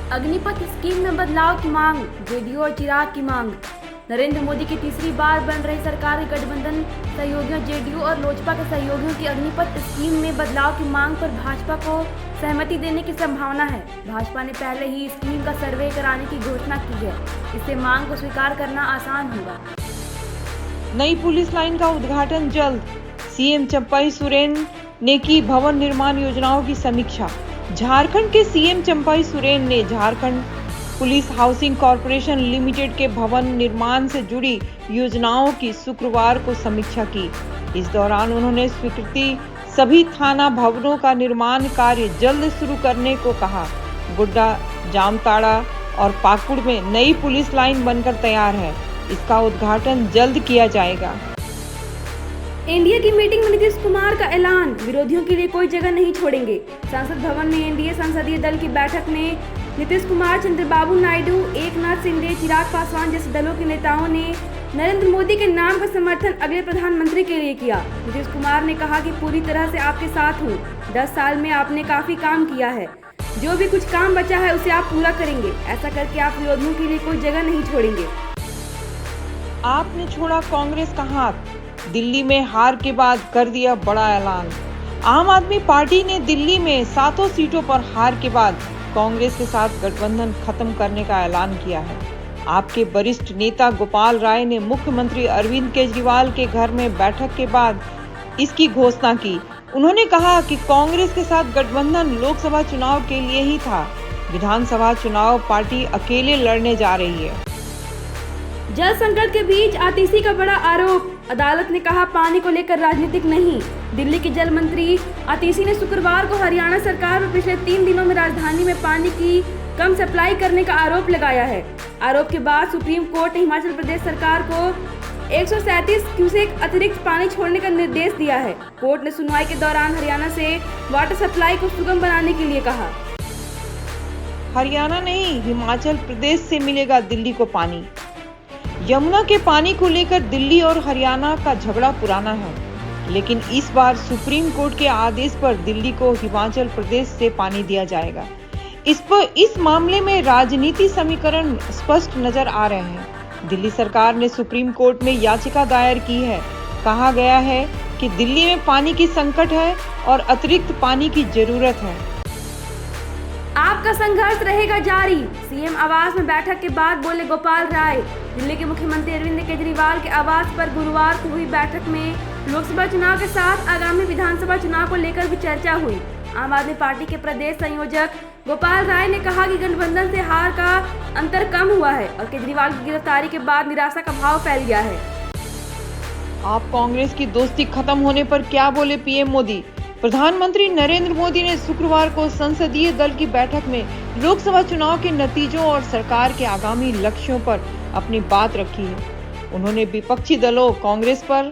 Agnipath scheme में बदलाव की मांग, जेडीयू और चिराग की मांग। नरेंद्र मोदी की तीसरी बार बन रही सरकार के गठबंधन सहयोगियों जेडीयू और लोजपा के सहयोगियों की अग्निपथ स्कीम में बदलाव की मांग पर भाजपा को सहमति देने की संभावना है। भाजपा ने पहले ही स्कीम का सर्वे कराने की घोषणा की है। इससे मांग को स्वीकार करना आसान होगा। नई पुलिस लाइन का उद्घाटन जल्द। सीएम चंपाई सोरेन ने की भवन निर्माण योजनाओं की समीक्षा। झारखंड के सीएम चंपाई सोरेन ने Jharkhand police housing corporation limited के भवन निर्माण से जुड़ी योजनाओं की शुक्रवार को समीक्षा की। इस दौरान उन्होंने स्वीकृति सभी थाना भवनों का निर्माण कार्य जल्द शुरू करने को कहा। गोड्डा, जामताड़ा और पाकुड़ में नई पुलिस लाइन बनकर तैयार है। इसका उद्घाटन जल्द किया जाएगा। एनडीए की मीटिंग में नीतीश कुमार का ऐलान, विरोधियों के लिए कोई जगह नहीं छोड़ेंगे। संसद भवन में एनडीए संसदीय दल की बैठक में नीतीश कुमार, चंद्रबाबू नायडू, एकनाथ शिंदे, चिराग पासवान जैसे दलों के नेताओं ने नरेंद्र मोदी के नाम का समर्थन अगले प्रधानमंत्री के लिए किया। नीतीश कुमार ने कहा कि पूरी तरह से आपके साथ हूँ। 10 साल में आपने काफी काम किया है। जो भी कुछ काम बचा है उसे आप पूरा करेंगे। ऐसा करके आप विरोधियों के लिए कोई जगह नहीं छोड़ेंगे। आपने छोड़ा कांग्रेस का हाथ। दिल्ली में हार के बाद कर दिया बड़ा ऐलान। आम आदमी पार्टी ने दिल्ली में 7 सीटों पर हार के बाद कांग्रेस के साथ गठबंधन खत्म करने का ऐलान किया है। आपके वरिष्ठ नेता गोपाल राय ने मुख्यमंत्री अरविंद केजरीवाल के घर में बैठक के बाद इसकी घोषणा की। उन्होंने कहा कि कांग्रेस के साथ गठबंधन लोकसभा चुनाव के लिए ही था। विधानसभा चुनाव पार्टी अकेले लड़ने जा रही है। जल संकट के बीच आतिशी का बड़ा आरोप। अदालत ने कहा पानी को लेकर राजनीतिक नहीं। दिल्ली के जल मंत्री आतिशी ने शुक्रवार को हरियाणा सरकार पर पिछले 3 दिनों में राजधानी में पानी की कम सप्लाई करने का आरोप लगाया है। आरोप के बाद सुप्रीम कोर्ट ने हिमाचल प्रदेश सरकार को 137 क्यूसेक अतिरिक्त पानी छोड़ने का निर्देश दिया है। कोर्ट ने सुनवाई के दौरान हरियाणा से वाटर सप्लाई को सुगम बनाने के लिए कहा। हरियाणा नहीं, हिमाचल प्रदेश से मिलेगा दिल्ली को पानी। यमुना के पानी को लेकर दिल्ली और हरियाणा का झगड़ा पुराना है, लेकिन इस बार सुप्रीम कोर्ट के आदेश पर दिल्ली को हिमाचल प्रदेश से पानी दिया जाएगा। इस मामले में राजनीति समीकरण स्पष्ट नजर आ रहे हैं। दिल्ली सरकार ने सुप्रीम कोर्ट में याचिका दायर की है। कहा गया है कि दिल्ली में पानी की संकट है और अतिरिक्त पानी की जरूरत है। आपका संघर्ष रहेगा जारी। सीएम आवास में बैठक के बाद बोले गोपाल राय। दिल्ली के मुख्यमंत्री अरविंद केजरीवाल के आवास पर गुरुवार को हुई बैठक में लोकसभा चुनाव के साथ आगामी विधानसभा चुनाव को लेकर भी चर्चा हुई। आम आदमी पार्टी के प्रदेश संयोजक गोपाल राय ने कहा कि गठबंधन से हार का अंतर कम हुआ है और केजरीवाल की गिरफ्तारी के बाद निराशा का भाव फैल गया है। आप कांग्रेस की दोस्ती खत्म होने पर क्या बोले पीएम मोदी? प्रधानमंत्री नरेंद्र मोदी ने शुक्रवार को संसदीय दल की बैठक में लोकसभा चुनाव के नतीजों और सरकार के आगामी लक्ष्यों पर अपनी बात रखी है। उन्होंने विपक्षी दलों कांग्रेस पर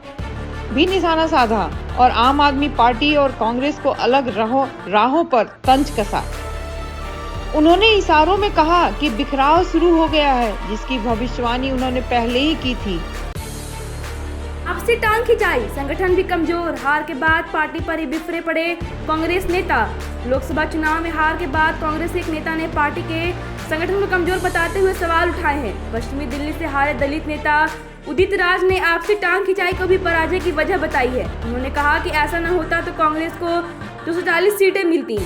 भी निशाना साधा और आम आदमी पार्टी और कांग्रेस को अलग राहों पर तंज कसा। उन्होंने इशारों में कहा कि बिखराव शुरू हो गया है, जिसकी भविष्यवाणी उन्होंने पहले ही की थी। आपसी टांग खिंचाई, संगठन भी कमजोर। हार के बाद पार्टी पर ही बिफरे पड़े कांग्रेस नेता। लोकसभा चुनाव में हार के बाद कांग्रेस के एक नेता ने पार्टी के संगठन को कमजोर बताते हुए सवाल उठाए हैं। पश्चिमी दिल्ली से हारे दलित नेता उदित राज ने आपसी टांग खिंचाई को भी पराजय की वजह बताई है। उन्होंने कहा कि ऐसा न होता तो कांग्रेस को 240 सीटें मिलती।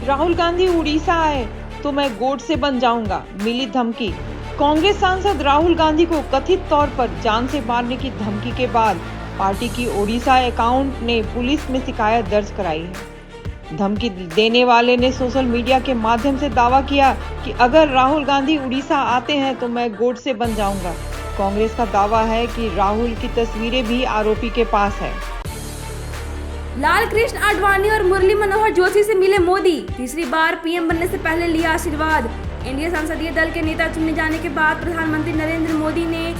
राहुल गांधी उड़ीसा आए तो मैं गोड से बन जाऊंगा, मिली धमकी। कांग्रेस सांसद राहुल गांधी को कथित तौर पर जान से मारने की धमकी के बाद पार्टी की ओडिशा अकाउंट ने पुलिस में शिकायत दर्ज कराई है। धमकी देने वाले ने सोशल मीडिया के माध्यम से दावा किया कि अगर राहुल गांधी उड़ीसा आते हैं तो मैं गोड से बन जाऊंगा। कांग्रेस का दावा है कि राहुल की तस्वीरें भी आरोपी के पास है। लाल कृष्ण आडवाणी और मुरली मनोहर जोशी से मिले मोदी। तीसरी बार पीएम बनने से पहले लिया आशीर्वाद। एनडीए संसदीय दल के नेता चुने जाने के बाद प्रधानमंत्री नरेंद्र मोदी ने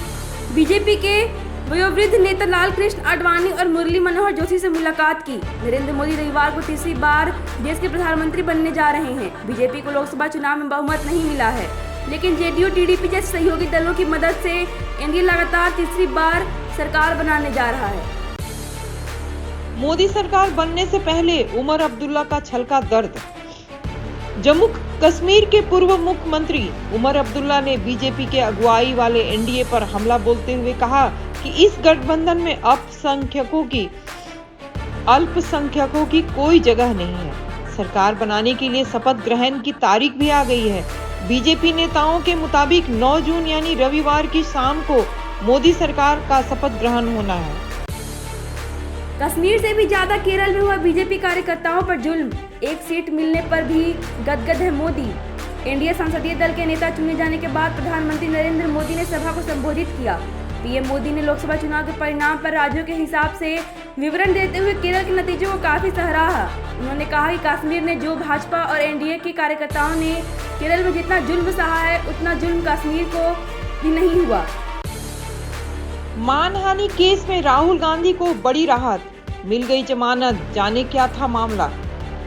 बीजेपी के वयोवृद्ध नेता लाल कृष्ण आडवाणी और मुरली मनोहर जोशी से मुलाकात की। नरेंद्र मोदी रविवार को तीसरी बार देश के प्रधानमंत्री बनने जा रहे हैं। बीजेपी को लोकसभा चुनाव में बहुमत नहीं मिला है, लेकिन जेडीयू टीडीपी जैसे सहयोगी दलों की मदद से एनडीए लगातार तीसरी बार सरकार बनाने जा रहा है। मोदी सरकार बनने से पहले उमर अब्दुल्ला का छलका दर्द। जम्मू कश्मीर के पूर्व मुख्यमंत्री उमर अब्दुल्ला ने बीजेपी के अगुवाई वाले एनडीए पर हमला बोलते हुए कहा कि इस गठबंधन में अल्पसंख्यकों की कोई जगह नहीं है। सरकार बनाने के लिए शपथ ग्रहण की तारीख भी आ गई है। बीजेपी नेताओं के मुताबिक 9 जून यानी रविवार की शाम को मोदी सरकार का शपथ ग्रहण होना है। कश्मीर से भी ज्यादा केरल में हुआ बीजेपी कार्यकर्ताओं पर जुल्म, एक सीट मिलने पर भी गदगद है मोदी। एनडीए संसदीय दल के नेता चुने जाने के बाद प्रधानमंत्री नरेंद्र मोदी ने सभा को संबोधित किया। पीएम मोदी ने लोकसभा चुनाव के परिणाम पर राज्यों के हिसाब से विवरण देते हुए केरल के नतीजों को काफी सराहा। उन्होंने कहा कि कश्मीर ने जो भाजपा और एनडीए के कार्यकर्ताओं ने केरल में जितना जुल्म सहा है उतना जुल्म कश्मीर को भी नहीं हुआ। मानहानि केस में राहुल गांधी को बड़ी राहत, मिल गई जमानत। जाने क्या था मामला।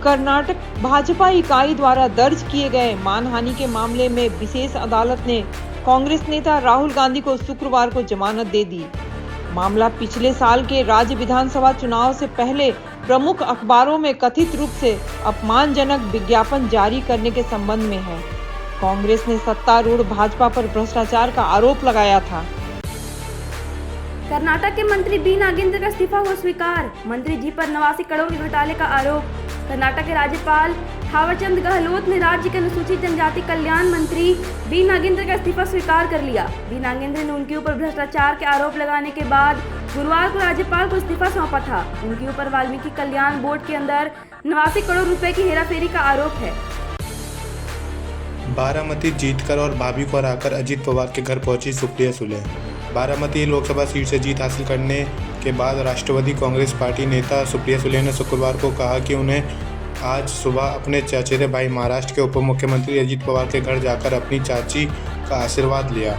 कर्नाटक भाजपा इकाई द्वारा दर्ज किए गए मानहानि के मामले में विशेष अदालत ने कांग्रेस नेता राहुल गांधी को शुक्रवार को जमानत दे दी। मामला पिछले साल के राज्य विधानसभा चुनाव से पहले प्रमुख अखबारों में कथित रूप से अपमानजनक विज्ञापन जारी करने के संबंध में है। कांग्रेस ने सत्तारूढ़ भाजपा पर भ्रष्टाचार का आरोप लगाया था। कर्नाटक के मंत्री बी नागेंद्र का इस्तीफा हुआ स्वीकार, मंत्री जी पर 89 करोड़ के घोटाले का आरोप। कर्नाटक के राज्यपाल थावरचंद गहलोत ने राज्य के अनुसूचित जनजाति कल्याण मंत्री बी नागेंद्र का इस्तीफा स्वीकार कर लिया। बी नागेंद्र ने उनके ऊपर भ्रष्टाचार के आरोप लगाने के बाद गुरुवार को राज्यपाल को इस्तीफा सौंपा था। उनके ऊपर वाल्मीकि कल्याण बोर्ड के अंदर 89 करोड़ रुपए की हेराफेरी का आरोप है। बारामती जीतकर और भाभी को हराकर अजित पवार के घर पहुंची सुप्रिया सुले। बारामती लोकसभा सीट से जीत हासिल करने के बाद राष्ट्रवादी कांग्रेस पार्टी नेता सुप्रिया सुले ने शुक्रवार को कहा कि उन्हें आज सुबह अपने चचेरे भाई महाराष्ट्र के उप मुख्यमंत्री अजित पवार के घर जाकर अपनी चाची का आशीर्वाद लिया।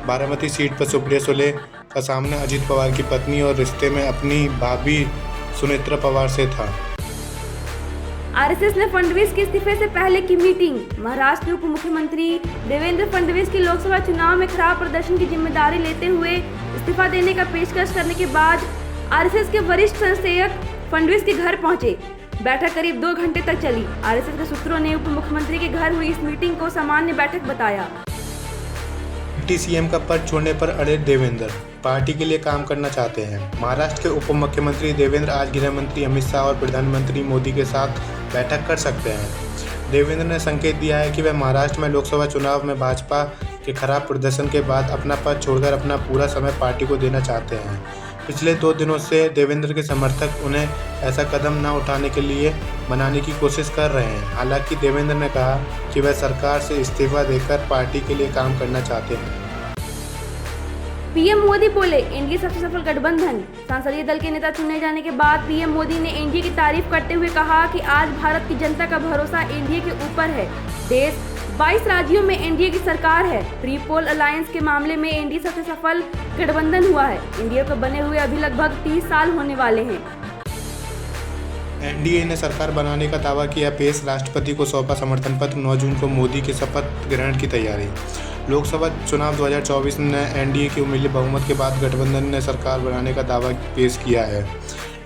बारामती सीट पर सुप्रिया सुले का सामना अजित पवार की पत्नी और रिश्ते में अपनी भाभी सुनेत्रा पवार से था। आरएसएस ने फडणवीस के इस्तीफे से पहले की मीटिंग। महाराष्ट्र के उप मुख्यमंत्री देवेंद्र फडणवीस की लोकसभा चुनाव में खराब प्रदर्शन की जिम्मेदारी लेते हुए इस्तीफा देने का पेशकश करने के बाद आरएसएस के वरिष्ठ संस्थापक फडणवीस के घर पहुंचे। बैठक करीब 2 घंटे तक चली। आरएसएस के सूत्रों ने उप मुख्यमंत्री के घर हुई इस मीटिंग को सामान्य बैठक बताया। सीएम का पद छोड़ने पर अड़े देवेंद्र, पार्टी के लिए काम करना चाहते हैं। महाराष्ट्र के उप मुख्यमंत्री देवेंद्र आज गृह मंत्री अमित शाह और प्रधानमंत्री मोदी के साथ बैठक कर सकते हैं। देवेंद्र ने संकेत दिया है कि वह महाराष्ट्र में लोकसभा चुनाव में भाजपा के खराब प्रदर्शन के बाद अपना पद छोड़कर अपना पूरा समय पार्टी को देना चाहते हैं। पिछले 2 दिनों से देवेंद्र के समर्थक उन्हें ऐसा कदम न उठाने के लिए मनाने की कोशिश कर रहे हैं। हालांकि देवेंद्र ने कहा कि वह सरकार से इस्तीफा देकर पार्टी के लिए काम करना चाहते हैं। पीएम मोदी बोले एनडीए सबसे सफल गठबंधन। संसदीय दल के नेता चुने जाने के बाद पीएम मोदी ने एनडीए की तारीफ करते हुए कहा कि आज भारत की जनता का भरोसा एनडीए के ऊपर है। देश 22 राज्यों में एनडीए की सरकार है। प्री पोल अलायंस के मामले में एनडीए सबसे सफल गठबंधन हुआ है। एनडीए को बने हुए अभी लगभग 30 साल होने वाले हैं। एनडीए ने सरकार बनाने का दावा किया पेश, राष्ट्रपति को सौंपा समर्थन पत्र। 9 जून को मोदी के शपथ ग्रहण की तैयारी। लोकसभा चुनाव 2024 में एनडीए की उम्मीदवार बहुमत के बाद गठबंधन ने सरकार बनाने का दावा पेश किया है।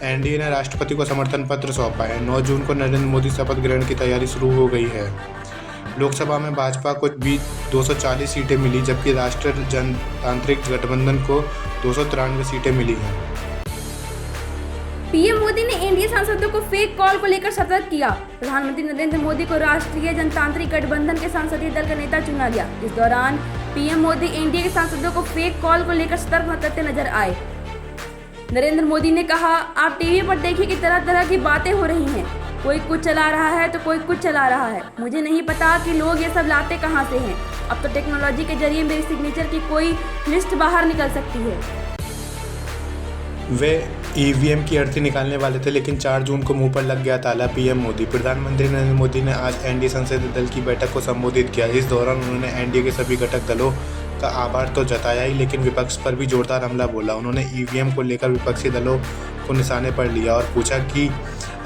एनडीए ने राष्ट्रपति को समर्थन पत्र सौंपा है। 9 जून को नरेंद्र मोदी शपथ ग्रहण की तैयारी शुरू हो गई है। लोकसभा में भाजपा को 240 सीटें मिली, जबकि राष्ट्रीय जनतांत्रिक गठबंधन को 293 सीटें मिली हैं। पीएम मोदी ने एनडीए सांसदों को फेक कॉल को लेकर सतर्क किया। प्रधानमंत्री नरेंद्र मोदी को राष्ट्रीय जनतांत्रिक गठबंधन के संसदीय दल का नेता चुना गया। इस दौरान पीएम मोदी एनडीए के सांसदों को फेक कॉल को लेकर सतर्क करते नजर आए। नरेंद्र मोदी ने कहा, आप टीवी पर देखिए कि तरह तरह की बातें हो रही हैं। कोई कुछ चला रहा है तो कोई कुछ चला रहा है। मुझे नहीं पता कि लोग ये सब लाते कहाँ से हैं। अब तो टेक्नोलॉजी के जरिए मेरी सिग्नेचर की कोई लिस्ट बाहर निकल सकती है। वे ईवीएम की अर्थी निकालने वाले थे, लेकिन 4 जून को मुंह पर लग गया ताला। पीएम मोदी। प्रधानमंत्री नरेंद्र मोदी ने आज एनडीए संसदीय दल की बैठक को संबोधित किया। इस दौरान उन्होंने एनडीए के सभी घटक दलों का आभार तो जताया ही, लेकिन विपक्ष पर भी जोरदार हमला बोला। उन्होंने ईवीएम को लेकर विपक्षी दलों को निशाने पर लिया और पूछा कि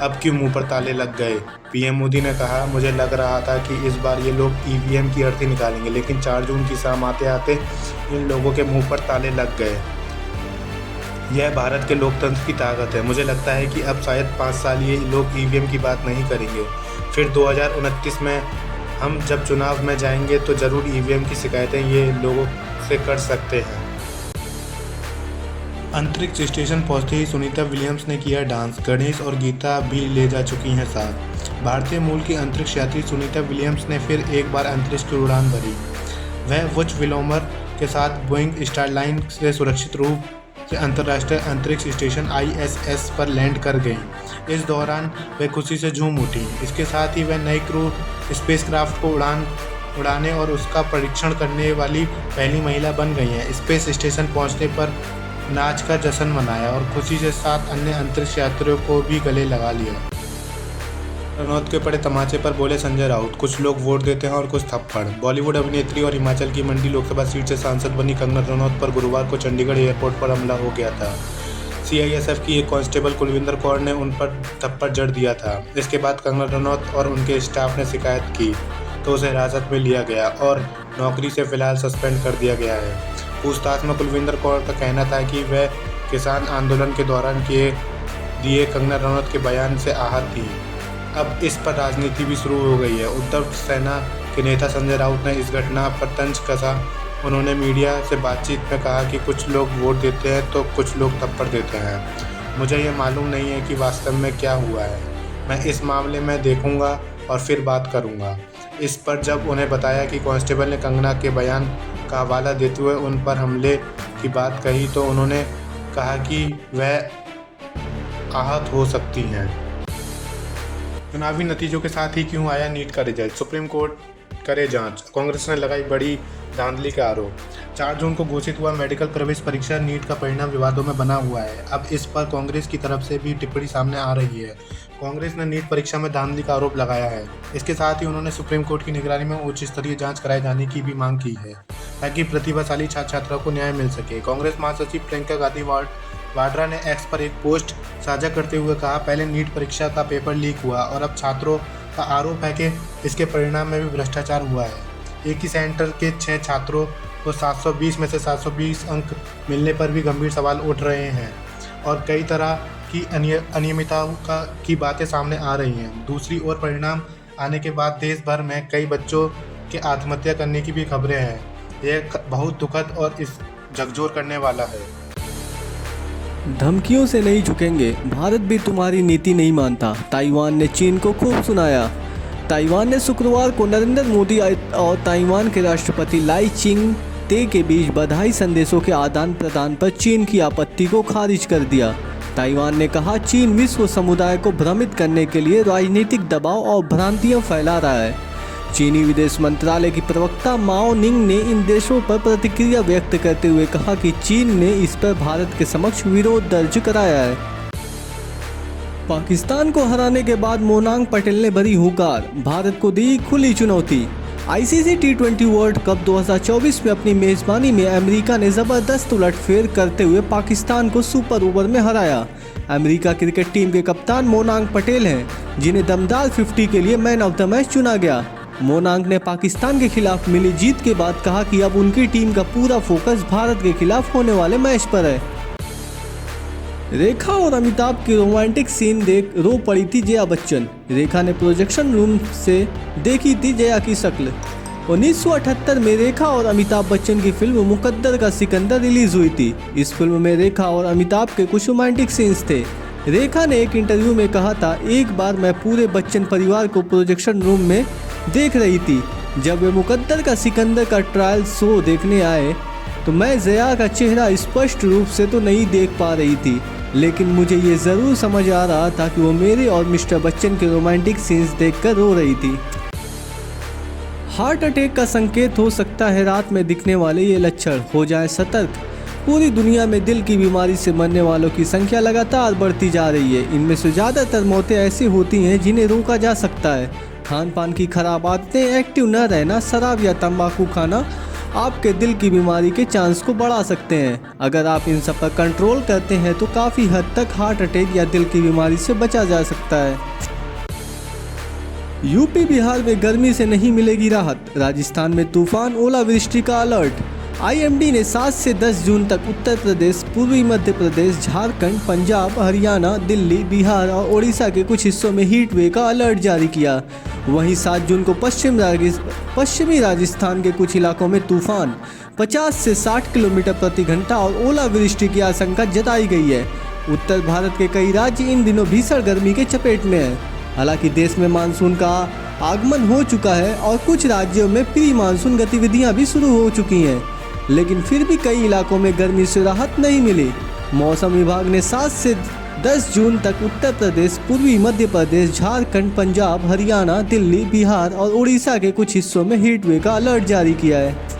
अब क्यों मुंह पर ताले लग गए। पीएम मोदी ने कहा, मुझे लग रहा था कि इस बार ये लोग ईवीएम की अर्थी निकालेंगे, लेकिन 4 जून की शाम आते आते इन लोगों के मुंह पर ताले लग गए। यह भारत के लोकतंत्र की ताकत है। मुझे लगता है कि अब शायद 5 साल ये लोग ईवीएम की बात नहीं करेंगे, फिर 2029 में हम जब चुनाव में जाएंगे तो ज़रूर ईवीएम की शिकायतें ये लोगों से कर सकते हैं। अंतरिक्ष स्टेशन पहुंचते ही सुनीता विलियम्स ने किया डांस। गणेश और गीता भी ले जा चुकी हैं साथ। भारतीय मूल की अंतरिक्ष यात्री सुनीता विलियम्स ने फिर एक बार अंतरिक्ष की उड़ान भरी। वह वुच विलोमर के साथ बोइंग स्टारलाइन से सुरक्षित रूप से अंतर्राष्ट्रीय अंतरिक्ष स्टेशन ISS पर लैंड कर गईं। इस दौरान वे खुशी से झूम उठी। इसके साथ ही वह नई क्रू स्पेसक्राफ्ट को उड़ाने और उसका परीक्षण करने वाली पहली महिला बन गई हैं। स्पेस स्टेशन पहुंचने पर नाच का जश्न मनाया और खुशी के साथ अन्य अंतरिक्ष यात्रियों को भी गले लगा लिया। रनौत के पड़े तमाचे पर बोले संजय राउत, कुछ लोग वोट देते हैं और कुछ थप्पड़। बॉलीवुड अभिनेत्री और हिमाचल की मंडी लोकसभा सीट से सांसद बनी कंगना रनौत पर गुरुवार को चंडीगढ़ एयरपोर्ट पर हमला हो गया था। CISF की एक कांस्टेबल कुलविंदर कौर ने उन पर थप्पड़ जड़ दिया था। इसके बाद कंगना रनौत और उनके स्टाफ ने शिकायत की तो उसे हिरासत में लिया गया और नौकरी से फिलहाल सस्पेंड कर दिया गया है। पूछताछ में कुलविंदर कौर का कहना था कि वह किसान आंदोलन के दौरान दिए कंगना रनौत के बयान से आहत थी। अब इस पर राजनीति भी शुरू हो गई है। उद्धव सेना के नेता संजय राउत ने इस घटना पर तंज कसा। उन्होंने मीडिया से बातचीत में कहा कि कुछ लोग वोट देते हैं तो कुछ लोग थप्पड़ देते हैं। मुझे ये मालूम नहीं है कि वास्तव में क्या हुआ है। मैं इस मामले में देखूंगा और फिर बात करूंगा। इस पर जब उन्हें बताया कि कांस्टेबल ने कंगना के बयान का हवाला देते हुए उन पर हमले की बात कही तो उन्होंने कहा कि वह आहत हो सकती हैं। चुनावी नतीजों के साथ ही क्यों आया नीट का रिजल्ट, सुप्रीम कोर्ट करे जांच। कांग्रेस ने लगाई बड़ी धांधली का आरोप। 4 जून को घोषित हुआ मेडिकल प्रवेश परीक्षा नीट का परिणाम विवादों में बना हुआ है। अब इस पर कांग्रेस की तरफ से भी टिप्पणी सामने आ रही है। कांग्रेस ने नीट परीक्षा में धांधली का आरोप लगाया है। इसके साथ ही उन्होंने सुप्रीम कोर्ट की निगरानी में उच्च स्तरीय जांच कराए जाने की भी मांग की है ताकि प्रतिभाशाली छात्र छात्राओं को न्याय मिल सके। कांग्रेस महासचिव प्रियंका गांधी वाड्रा ने एक्स पर एक पोस्ट साझा करते हुए कहा, पहले नीट परीक्षा का पेपर लीक हुआ और अब छात्रों का आरोप है कि इसके परिणाम में भी भ्रष्टाचार हुआ है। एक ही सेंटर के 6 छात्रों को 720 में से 720 अंक मिलने पर भी गंभीर सवाल उठ रहे हैं और कई तरह की अनियमितताओं की बातें सामने आ रही हैं। दूसरी ओर परिणाम आने के बाद देश भर में कई बच्चों के आत्महत्या करने की भी खबरें हैं। यह बहुत दुखद और इस झकझोर करने वाला है। धमकियों से नहीं झुकेंगे, भारत भी तुम्हारी नीति नहीं मानता, ताइवान ने चीन को खूब सुनाया। ताइवान ने शुक्रवार को नरेंद्र मोदी और ताइवान के राष्ट्रपति लाई चिंग ते के बीच बधाई संदेशों के आदान प्रदान पर चीन की आपत्ति को खारिज कर दिया। ताइवान ने कहा, चीन विश्व समुदाय को भ्रमित करने के लिए राजनीतिक दबाव और भ्रांतियां फैला रहा है। चीनी विदेश मंत्रालय की प्रवक्ता माओ निंग ने इन देशों पर प्रतिक्रिया व्यक्त करते हुए कहा कि चीन ने इस पर भारत के समक्ष विरोध दर्ज कराया है। पाकिस्तान को हराने के बाद मोनांग पटेल ने भरी हुंकार, भारत को दी खुली चुनौती। ICC T20 वर्ल्ड कप 2024 में अपनी मेजबानी में अमेरिका ने जबरदस्त उलटफेर करते हुए पाकिस्तान को सुपर ओवर में हराया। अमेरिका क्रिकेट टीम के कप्तान मोनांग पटेल हैं, जिन्हें दमदार 50 के लिए मैन ऑफ द मैच चुना गया। मोनांग ने पाकिस्तान के खिलाफ मिली जीत के बाद कहा कि अब उनकी टीम का पूरा फोकस भारत के खिलाफ होने वाले मैच पर है। रेखा और अमिताभ की रोमांटिक सीन देख रो पड़ी थी जया बच्चन। रेखा ने प्रोजेक्शन रूम से देखी थी जया की शक्ल। 1978 में रेखा और अमिताभ बच्चन की फिल्म मुकद्दर का सिकंदर रिलीज हुई थी। इस फिल्म में रेखा और अमिताभ के कुछ रोमांटिक सीन्स थे। रेखा ने एक इंटरव्यू में कहा था, एक बार मैं पूरे बच्चन परिवार को प्रोजेक्शन रूम में देख रही थी। जब वे मुकद्दर का सिकंदर का ट्रायल शो देखने आए तो मैं जया का चेहरा स्पष्ट रूप से तो नहीं देख पा रही थी, लेकिन मुझे ये ज़रूर समझ आ रहा था कि वो मेरे और मिस्टर बच्चन के रोमांटिक सीन्स देखकर रो रही थी। हार्ट अटैक का संकेत हो सकता है रात में दिखने वाले ये लक्षण, हो जाए सतर्क। पूरी दुनिया में दिल की बीमारी से मरने वालों की संख्या लगातार बढ़ती जा रही है। इनमें से ज़्यादातर मौतें ऐसी होती हैं जिन्हें रोका जा सकता है। खान पान की खराब आदतें, एक्टिव न रहना, शराब या तंबाकू खाना आपके दिल की बीमारी के चांस को बढ़ा सकते हैं। अगर आप इन सब पर कंट्रोल करते हैं तो काफ़ी हद तक हार्ट अटैक या दिल की बीमारी से बचा जा सकता है। यूपी बिहार में गर्मी से नहीं मिलेगी राहत, राजस्थान में तूफान ओलावृष्टि का अलर्ट। आईएमडी ने 7 से 10 जून तक उत्तर प्रदेश, पूर्वी मध्य प्रदेश, झारखंड, पंजाब, हरियाणा, दिल्ली, बिहार और ओडिशा के कुछ हिस्सों में हीट वेव का अलर्ट जारी किया। वहीं 7 जून को पश्चिमी राजस्थान के कुछ इलाकों में तूफान 50 से 60 किलोमीटर प्रति घंटा और ओलावृष्टि की आशंका जताई गई है। उत्तर भारत के कई राज्य इन दिनों भीषण गर्मी के चपेट में हैं। हालांकि देश में मानसून का आगमन हो चुका है और कुछ राज्यों में प्री मानसून गतिविधियां भी शुरू हो चुकी हैं, लेकिन फिर भी कई इलाकों में गर्मी से राहत नहीं मिली। मौसम विभाग ने 7 से 10 जून तक उत्तर प्रदेश, पूर्वी मध्य प्रदेश, झारखंड, पंजाब, हरियाणा, दिल्ली, बिहार और उड़ीसा के कुछ हिस्सों में हीट वेव का अलर्ट जारी किया है।